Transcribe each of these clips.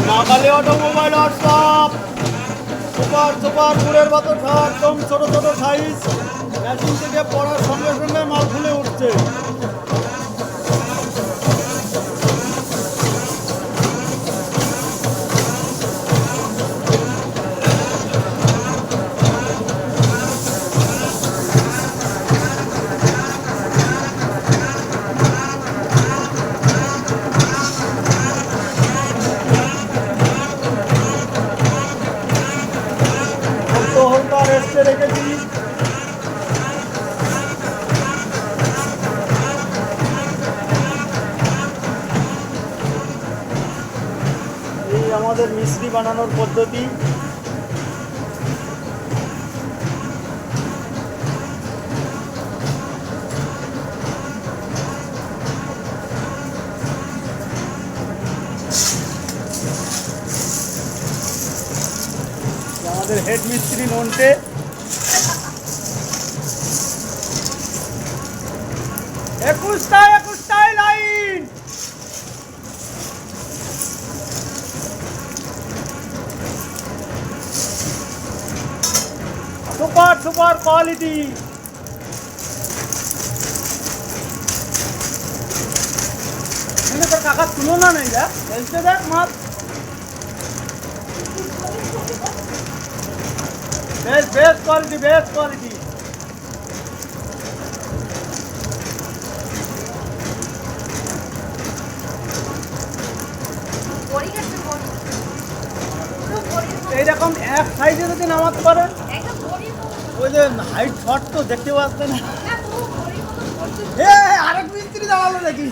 নাগালে automobile workshop super super গুড়ের বাতাসা একদম ছোট ছোট সাইজ মেশিন থেকে পড়ার সঙ্গে সঙ্গে মাল ফুলে উঠছে। রেস্টে রেখেছি এই আমাদের মিষ্টি বানানোর পদ্ধতি। আমাদের হেড মিস্ত্রি নন্টে একুশটায় লাইন সুপার সুপার কোয়ালিটি। তোর কাকার তুলনা নেই দেখ এলতে দেখ মাছ বেস্ট কোয়ালিটি বেস্ট কোয়ালিটি। এইরকম এক সাইজে যদি নামাতে পারে ওই যে হাইট শর্ট তো দেখতে পাচ্ছে না। আরেক মিস্ত্রি দাঁড়ালো নাকি?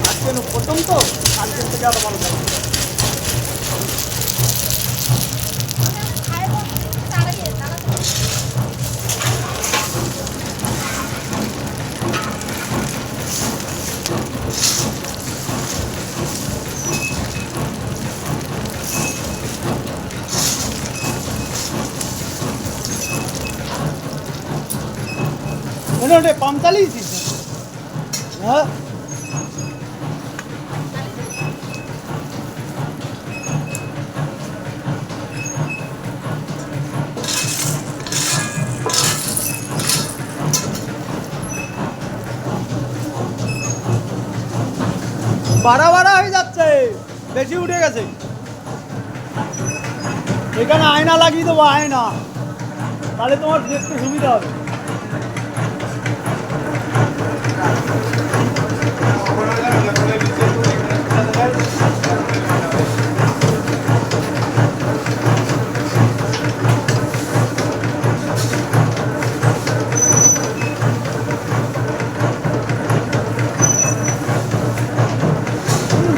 আজকে প্রথম তো কালকের থেকে আরো ভালো থাকবে। পাম চালিয়েছি হ্যাঁ বাড়া হয়ে যাচ্ছে, বেশি উঠে গেছে। এখানে আয়না লাগিয়ে দেবো, আয়না, তাহলে তোমার দেখতে সুবিধা হবে।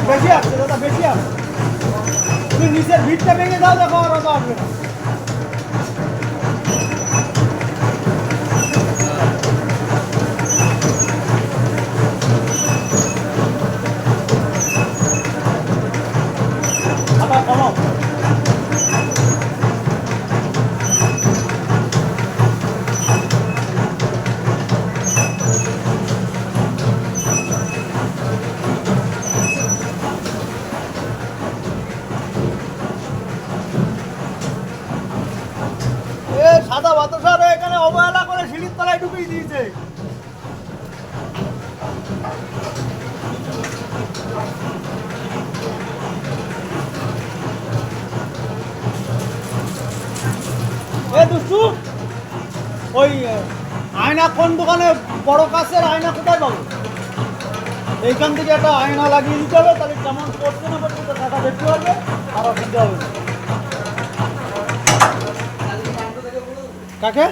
বেশি আসছে দাদা, বেশি আসছে। তুমি নিচের ভিতটা ভেঙে দাও, দেখো আর অত আসবে না। আবার কমাও। সাদা বাতাসার এখানে অবহেলা করে সিঁড়ির তলায় ঢুকিয়ে দিয়েছে। দুষ্টু, ওই আয়না কোন দোকানে, বড় কাছের আয়না কোথায় পাবো? এইখান থেকে একটা আয়না লাগিয়ে দিতে হবে, তাহলে কেমন করছে না করছে টাকা দেখতে হবে, আর অসুবিধা হবে। কাকে?